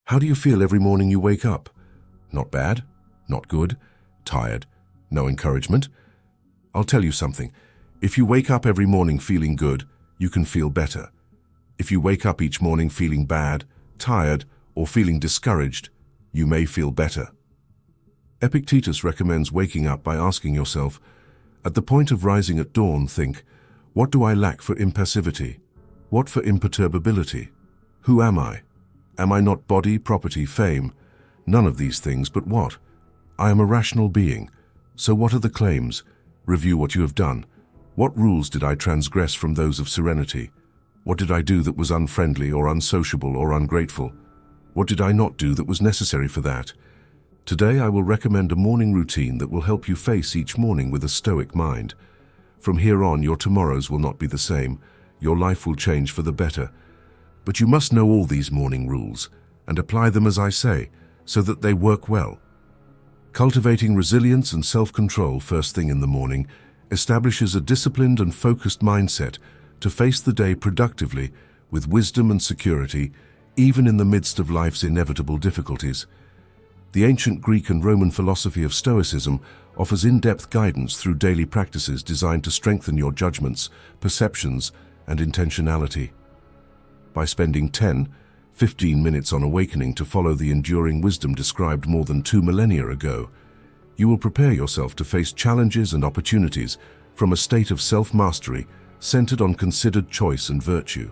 How do you feel every morning you wake up? Not bad? Not good? Tired? No encouragement? I'll tell you something. If you wake up every morning feeling good, you can feel better. If you wake up each morning feeling bad, tired, or feeling discouraged, you may feel better. Epictetus recommends waking up by asking yourself, at the point of rising at dawn, think, what do I lack for impassivity? What for imperturbability? Who am I? Am I not body, property, fame? None of these things, but what? I am a rational being. So what are the claims? Review what you have done. What rules did I transgress from those of serenity? What did I do that was unfriendly or unsociable or ungrateful? What did I not do that was necessary for that? Today I will recommend a morning routine that will help you face each morning with a stoic mind. From here on, your tomorrows will not be the same. Your life will change for the better. But you must know all these morning rules and apply them as I say, so that they work well. Cultivating resilience and self-control first thing in the morning establishes a disciplined and focused mindset to face the day productively with wisdom and security, even in the midst of life's inevitable difficulties. The ancient Greek and Roman philosophy of Stoicism offers in-depth guidance through daily practices designed to strengthen your judgments, perceptions, and intentionality. By spending 10-15 minutes on awakening to follow the enduring wisdom described more than 2 millennia ago, you will prepare yourself to face challenges and opportunities from a state of self-mastery centered on considered choice and virtue.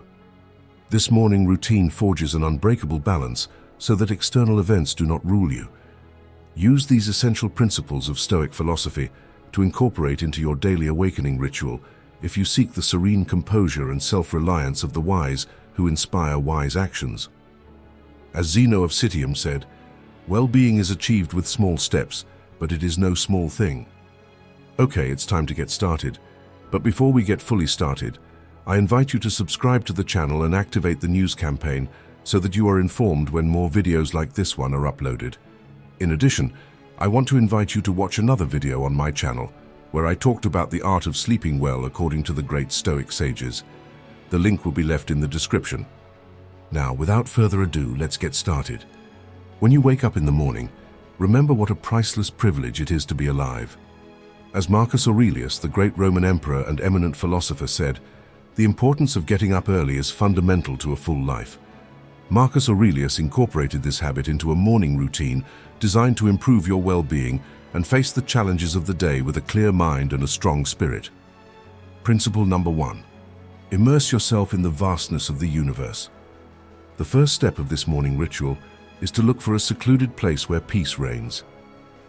This morning routine forges an unbreakable balance so that external events do not rule you. Use these essential principles of Stoic philosophy to incorporate into your daily awakening ritual if you seek the serene composure and self-reliance of the wise who inspire wise actions. As Zeno of Citium said, well-being is achieved with small steps, but it is no small thing. Okay, it's time to get started. But before we get fully started, I invite you to subscribe to the channel and activate the news campaign so that you are informed when more videos like this one are uploaded. In addition, I want to invite you to watch another video on my channel where I talked about the art of sleeping well according to the great Stoic sages. The link will be left in the description. Now, without further ado, let's get started. When you wake up in the morning, remember what a priceless privilege it is to be alive. As Marcus Aurelius, the great Roman emperor and eminent philosopher, said, the importance of getting up early is fundamental to a full life. Marcus Aurelius incorporated this habit into a morning routine designed to improve your well-being and face the challenges of the day with a clear mind and a strong spirit. Principle number 1. Immerse yourself in the vastness of the universe. The first step of this morning ritual is to look for a secluded place where peace reigns.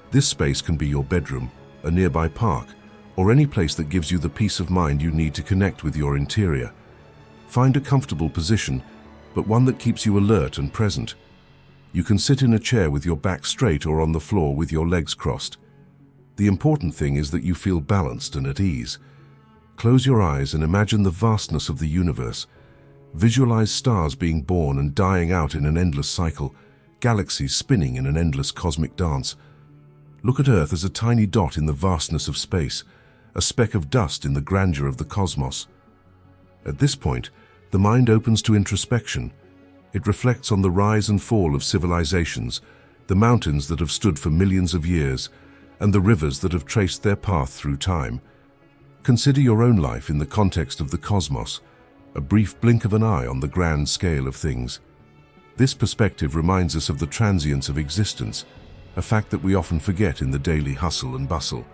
This space can be your bedroom, a nearby park, or any place that gives you the peace of mind you need to connect with your interior. Find a comfortable position, but one that keeps you alert and present. You can sit in a chair with your back straight or on the floor with your legs crossed. The important thing is that you feel balanced and at ease. Close your eyes and imagine the vastness of the universe. Visualize stars being born and dying out in an endless cycle, galaxies spinning in an endless cosmic dance. Look at Earth as a tiny dot in the vastness of space, a speck of dust in the grandeur of the cosmos. At this point, the mind opens to introspection. It reflects on the rise and fall of civilizations, the mountains that have stood for millions of years, and the rivers that have traced their path through time. Consider your own life in the context of the cosmos, a brief blink of an eye on the grand scale of things. This perspective reminds us of the transience of existence, a fact that we often forget in the daily hustle and bustle.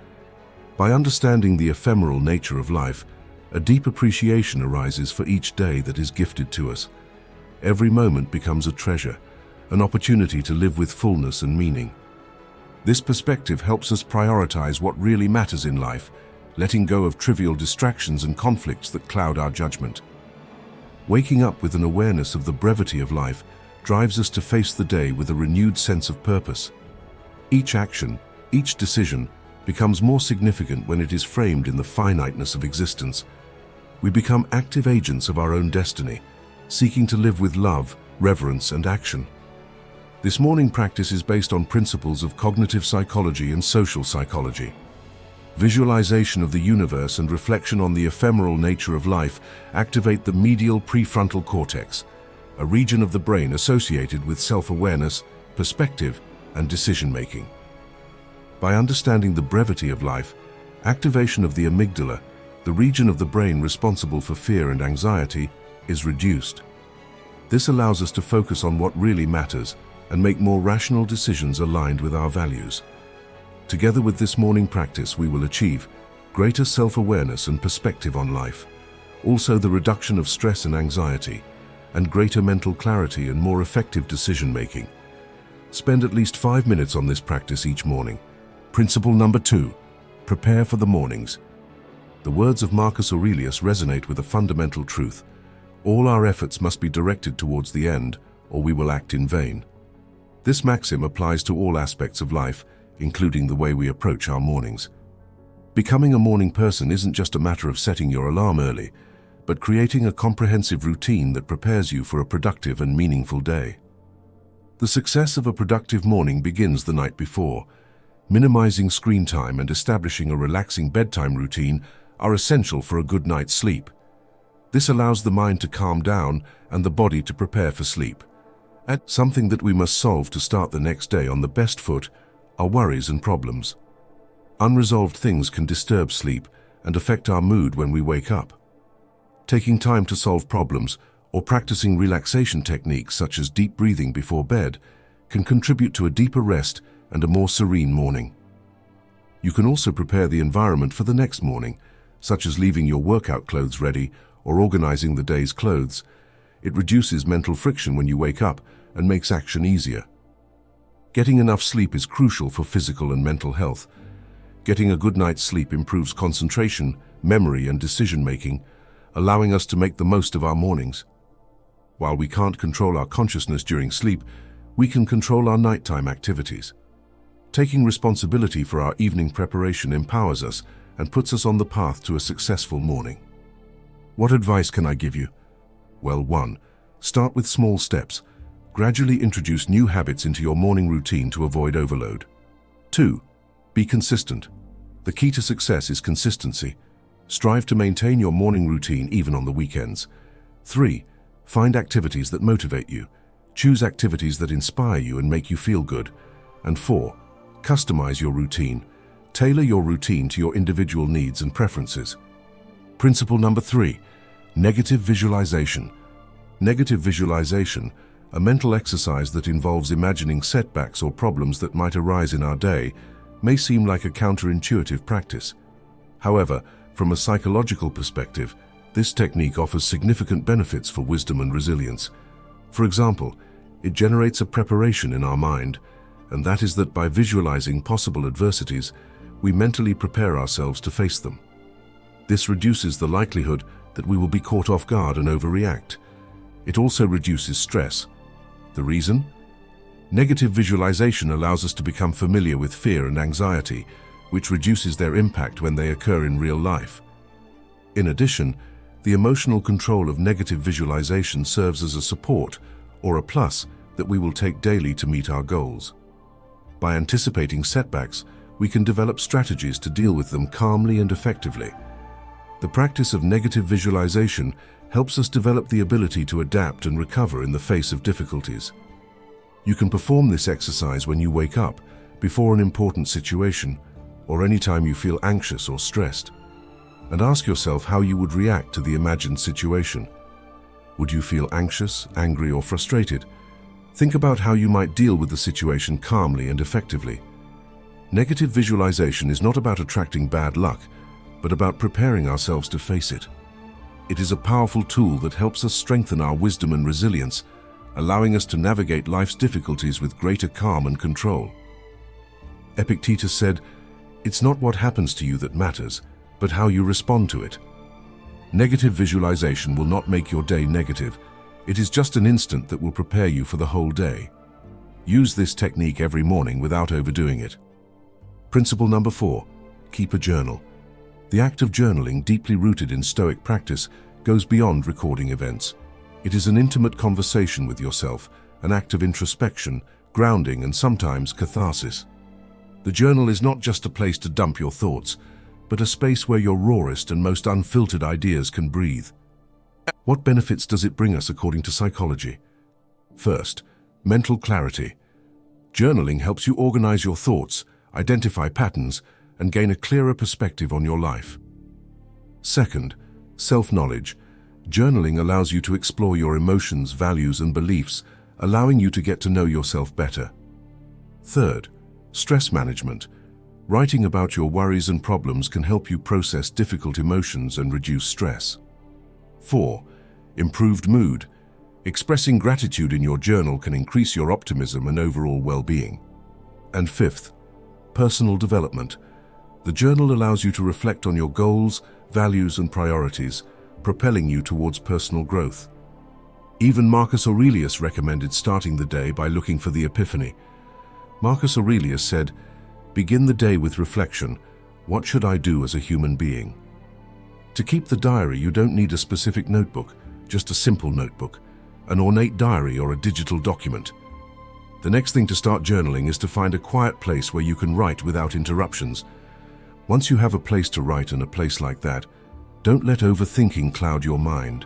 By understanding the ephemeral nature of life, a deep appreciation arises for each day that is gifted to us. Every moment becomes a treasure, an opportunity to live with fullness and meaning. This perspective helps us prioritize what really matters in life, letting go of trivial distractions and conflicts that cloud our judgment. Waking up with an awareness of the brevity of life drives us to face the day with a renewed sense of purpose. Each action, each decision, becomes more significant when it is framed in the finiteness of existence. We become active agents of our own destiny, seeking to live with love, reverence, and action. This morning practice is based on principles of cognitive psychology and social psychology. Visualization of the universe and reflection on the ephemeral nature of life activate the medial prefrontal cortex, a region of the brain associated with self-awareness, perspective, and decision-making. By understanding the brevity of life, activation of the amygdala, the region of the brain responsible for fear and anxiety, is reduced. This allows us to focus on what really matters and make more rational decisions aligned with our values. Together with this morning practice, we will achieve greater self-awareness and perspective on life, also the reduction of stress and anxiety, and greater mental clarity and more effective decision-making. Spend at least 5 minutes on this practice each morning. Principle number 2, prepare for the mornings. The words of Marcus Aurelius resonate with a fundamental truth. All our efforts must be directed towards the end, or we will act in vain. This maxim applies to all aspects of life, including the way we approach our mornings. Becoming a morning person isn't just a matter of setting your alarm early, but creating a comprehensive routine that prepares you for a productive and meaningful day. The success of a productive morning begins the night before. Minimizing screen time and establishing a relaxing bedtime routine are essential for a good night's sleep. This allows the mind to calm down and the body to prepare for sleep. Something that we must solve to start the next day on the best foot are worries and problems. Unresolved things can disturb sleep and affect our mood when we wake up. Taking time to solve problems or practicing relaxation techniques such as deep breathing before bed can contribute to a deeper rest and a more serene morning. You can also prepare the environment for the next morning, such as leaving your workout clothes ready or organizing the day's clothes. It reduces mental friction when you wake up and makes action easier. Getting enough sleep is crucial for physical and mental health. Getting a good night's sleep improves concentration, memory, and decision-making, allowing us to make the most of our mornings. While we can't control our consciousness during sleep, we can control our nighttime activities. Taking responsibility for our evening preparation empowers us and puts us on the path to a successful morning. What advice can I give you? Well, 1. Start with small steps. Gradually introduce new habits into your morning routine to avoid overload. 2. Be consistent. The key to success is consistency. Strive to maintain your morning routine even on the weekends. 3. Find activities that motivate you. Choose activities that inspire you and make you feel good. And 4. Customize your routine. Tailor your routine to your individual needs and preferences. Principle number 3, negative visualization. Negative visualization, a mental exercise that involves imagining setbacks or problems that might arise in our day, may seem like a counterintuitive practice. However, from a psychological perspective, this technique offers significant benefits for wisdom and resilience. For example, it generates a preparation in our mind, and that is that by visualizing possible adversities, we mentally prepare ourselves to face them. This reduces the likelihood that we will be caught off guard and overreact. It also reduces stress. The reason? Negative visualization allows us to become familiar with fear and anxiety, which reduces their impact when they occur in real life. In addition, the emotional control of negative visualization serves as a support or a plus that we will take daily to meet our goals. By anticipating setbacks, we can develop strategies to deal with them calmly and effectively. The practice of negative visualization helps us develop the ability to adapt and recover in the face of difficulties. You can perform this exercise when you wake up, before an important situation, or anytime you feel anxious or stressed. And ask yourself how you would react to the imagined situation. Would you feel anxious, angry, or frustrated? Think about how you might deal with the situation calmly and effectively. Negative visualization is not about attracting bad luck, but about preparing ourselves to face it. It is a powerful tool that helps us strengthen our wisdom and resilience, allowing us to navigate life's difficulties with greater calm and control. Epictetus said, "It's not what happens to you that matters, but how you respond to it." Negative visualization will not make your day negative. It is just an instant that will prepare you for the whole day. Use this technique every morning without overdoing it. Principle number 4, keep a journal. The act of journaling, deeply rooted in Stoic practice, goes beyond recording events. It is an intimate conversation with yourself, an act of introspection, grounding, and sometimes catharsis. The journal is not just a place to dump your thoughts, but a space where your rawest and most unfiltered ideas can breathe. What benefits does it bring us according to psychology? First, mental clarity. Journaling helps you organize your thoughts, identify patterns, and gain a clearer perspective on your life. Second, self-knowledge. Journaling allows you to explore your emotions, values, and beliefs, allowing you to get to know yourself better. Third, stress management. Writing about your worries and problems can help you process difficult emotions and reduce stress. 4. Improved mood. Expressing gratitude in your journal can increase your optimism and overall well-being. And fifth, personal development. The journal allows you to reflect on your goals, values, and priorities, propelling you towards personal growth. Even Marcus Aurelius recommended starting the day by looking for the epiphany. Marcus Aurelius said, "Begin the day with reflection. What should I do as a human being?" To keep the diary, you don't need a specific notebook, just a simple notebook, an ornate diary or a digital document. The next thing to start journaling is to find a quiet place where you can write without interruptions. Once you have a place to write and a place like that, don't let overthinking cloud your mind.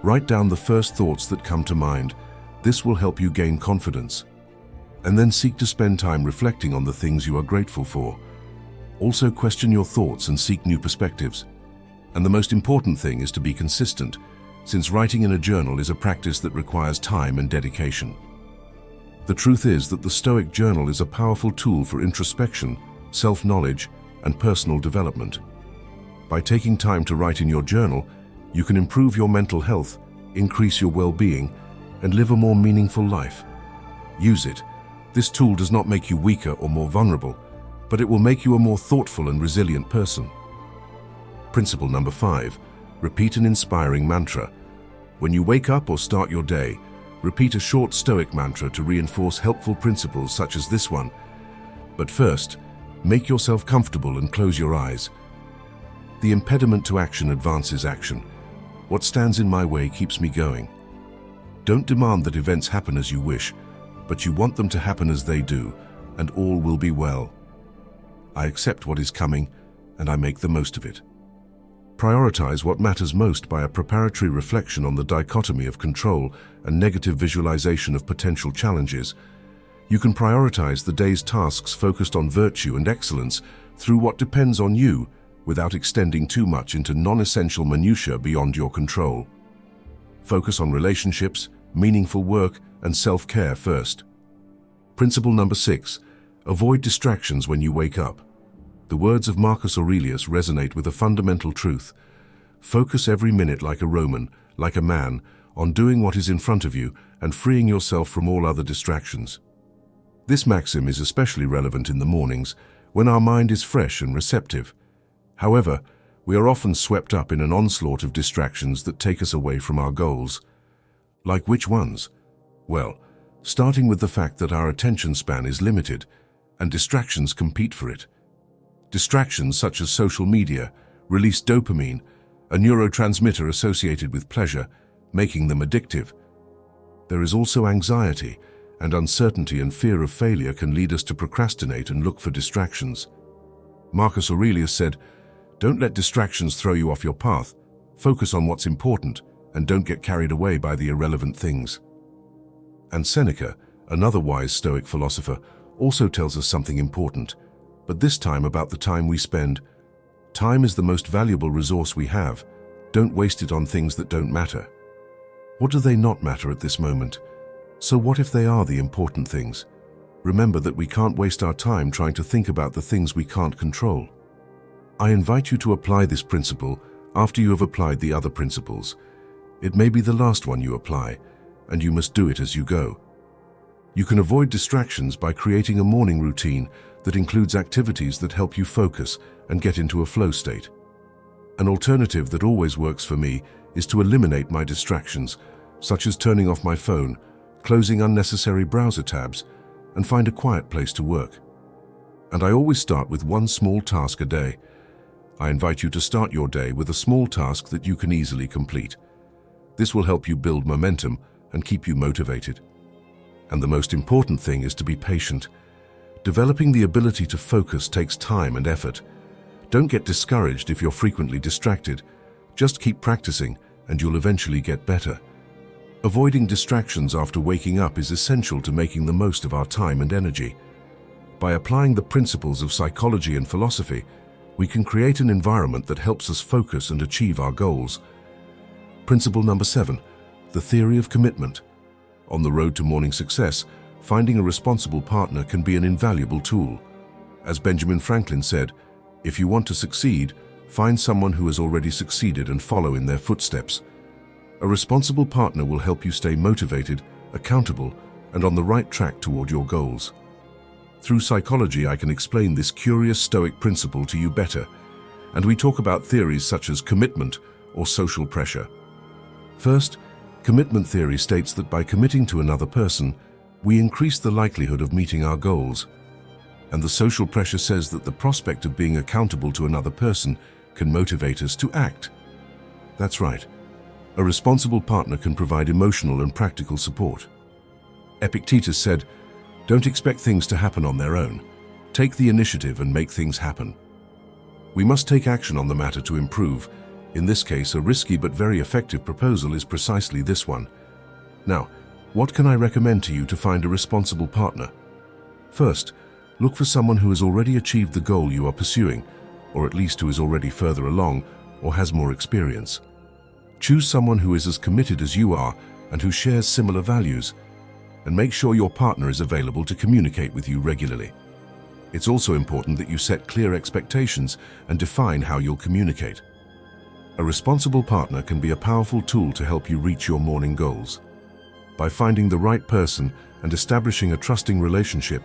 Write down the first thoughts that come to mind. This will help you gain confidence. And then seek to spend time reflecting on the things you are grateful for. Also question your thoughts and seek new perspectives. And the most important thing is to be consistent, since writing in a journal is a practice that requires time and dedication. The truth is that the Stoic journal is a powerful tool for introspection, self-knowledge, and personal development. By taking time to write in your journal, you can improve your mental health, increase your well-being, and live a more meaningful life. Use it. This tool does not make you weaker or more vulnerable, but it will make you a more thoughtful and resilient person. Principle number 5, repeat an inspiring mantra. When you wake up or start your day, repeat a short Stoic mantra to reinforce helpful principles such as this one. But first, make yourself comfortable and close your eyes. The impediment to action advances action. What stands in my way keeps me going. Don't demand that events happen as you wish, but you want them to happen as they do, and all will be well. I accept what is coming, and I make the most of it. Prioritize what matters most by a preparatory reflection on the dichotomy of control and negative visualization of potential challenges. You can prioritize the day's tasks focused on virtue and excellence through what depends on you, without extending too much into non-essential minutiae beyond your control. Focus on relationships, meaningful work, and self-care first. Principle number 6, avoid distractions when you wake up. The words of Marcus Aurelius resonate with a fundamental truth. Focus every minute like a Roman, like a man, on doing what is in front of you and freeing yourself from all other distractions. This maxim is especially relevant in the mornings, when our mind is fresh and receptive. However, we are often swept up in an onslaught of distractions that take us away from our goals. Like which ones? Well, starting with the fact that our attention span is limited, and distractions compete for it. Distractions such as social media release dopamine, a neurotransmitter associated with pleasure, making them addictive. There is also anxiety, and uncertainty and fear of failure can lead us to procrastinate and look for distractions. Marcus Aurelius said, "Don't let distractions throw you off your path. Focus on what's important, and don't get carried away by the irrelevant things." And Seneca, another wise Stoic philosopher, also tells us something important, but this time about the time we spend. Time is the most valuable resource we have. Don't waste it on things that don't matter. What do they not matter at this moment? So what if they are the important things? Remember that we can't waste our time trying to think about the things we can't control. I invite you to apply this principle after you have applied the other principles. It may be the last one you apply, and you must do it as you go. You can avoid distractions by creating a morning routine that includes activities that help you focus and get into a flow state. An alternative that always works for me is to eliminate my distractions, such as turning off my phone, closing unnecessary browser tabs, and find a quiet place to work. And I always start with one small task a day. I invite you to start your day with a small task that you can easily complete. This will help you build momentum and keep you motivated. And the most important thing is to be patient. Developing the ability to focus takes time and effort. Don't get discouraged if you're frequently distracted. Just keep practicing, and you'll eventually get better. Avoiding distractions after waking up is essential to making the most of our time and energy. By applying the principles of psychology and philosophy, we can create an environment that helps us focus and achieve our goals. Principle number 7, the theory of commitment. On the road to morning success, finding a responsible partner can be an invaluable tool. As Benjamin Franklin said, if you want to succeed, find someone who has already succeeded and follow in their footsteps. A responsible partner will help you stay motivated, accountable, and on the right track toward your goals. Through psychology, I can explain this curious Stoic principle to you better, and we talk about theories such as commitment or social pressure. First, commitment theory states that by committing to another person, we increase the likelihood of meeting our goals. And the social pressure says that the prospect of being accountable to another person can motivate us to act. That's right. A responsible partner can provide emotional and practical support. Epictetus said, "Don't expect things to happen on their own. Take the initiative and make things happen." We must take action on the matter to improve. In this case, a risky but very effective proposal is precisely this one. Now, what can I recommend to you to find a responsible partner? First, look for someone who has already achieved the goal you are pursuing, or at least who is already further along or has more experience. Choose someone who is as committed as you are and who shares similar values, and make sure your partner is available to communicate with you regularly. It's also important that you set clear expectations and define how you'll communicate. A responsible partner can be a powerful tool to help you reach your morning goals. By finding the right person and establishing a trusting relationship,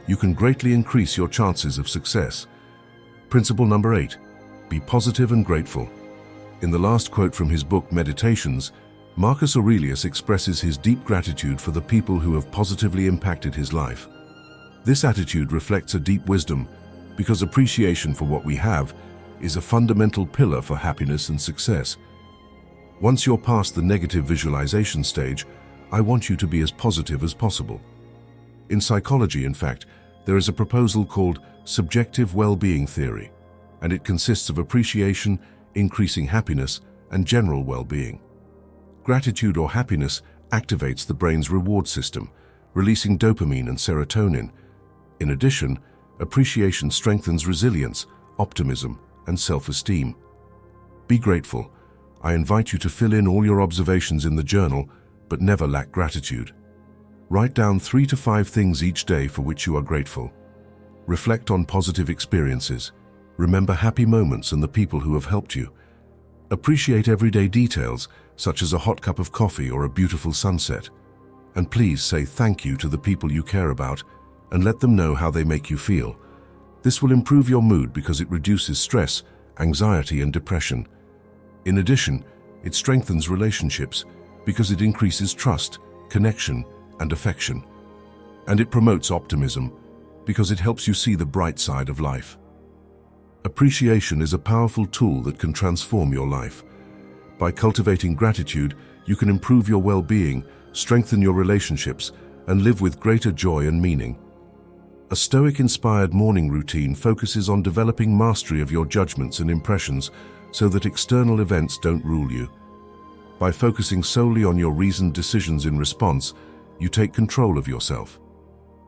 you can greatly increase your chances of success. Principle number 8, be positive and grateful. In the last quote from his book Meditations, Marcus Aurelius expresses his deep gratitude for the people who have positively impacted his life. This attitude reflects a deep wisdom, because appreciation for what we have is a fundamental pillar for happiness and success. Once you're past the negative visualization stage, I want you to be as positive as possible. In psychology, in fact, there is a proposal called subjective well-being theory, and it consists of appreciation, increasing happiness, and general well-being. Gratitude or happiness activates the brain's reward system, releasing dopamine and serotonin. In addition, appreciation strengthens resilience, optimism, and self-esteem. Be grateful. I invite you to fill in all your observations in the journal, but never lack gratitude. Write down 3 to 5 things each day for which you are grateful. Reflect on positive experiences. Remember happy moments and the people who have helped you. Appreciate everyday details, such as a hot cup of coffee or a beautiful sunset. And please say thank you to the people you care about and let them know how they make you feel. This will improve your mood because it reduces stress, anxiety, and depression. In addition, it strengthens relationships because it increases trust, connection, and affection. And it promotes optimism because it helps you see the bright side of life. Appreciation is a powerful tool that can transform your life. By cultivating gratitude, you can improve your well-being, strengthen your relationships, and live with greater joy and meaning. A Stoic-inspired morning routine focuses on developing mastery of your judgments and impressions so that external events don't rule you. By focusing solely on your reasoned decisions in response, you take control of yourself.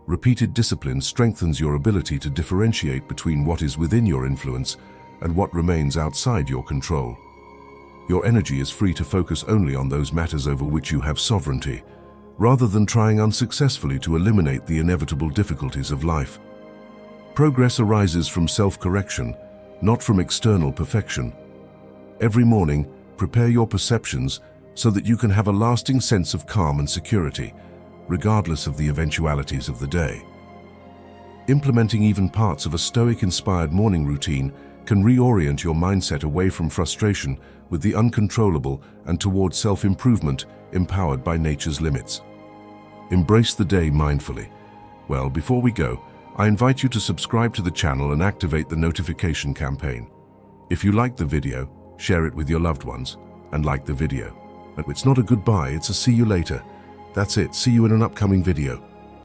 Repeated discipline strengthens your ability to differentiate between what is within your influence and what remains outside your control. Your energy is free to focus only on those matters over which you have sovereignty, rather than trying unsuccessfully to eliminate the inevitable difficulties of life. Progress arises from self-correction, not from external perfection. Every morning, prepare your perceptions so that you can have a lasting sense of calm and security, regardless of the eventualities of the day. Implementing even parts of a Stoic-inspired morning routine can reorient your mindset away from frustration with the uncontrollable and toward self-improvement empowered by nature's limits. Embrace the day mindfully. Well, before we go, I invite you to subscribe to the channel and activate the notification campaign. If you liked the video, share it with your loved ones and like the video. But it's not a goodbye, it's a see you later. That's it. See you in an upcoming video.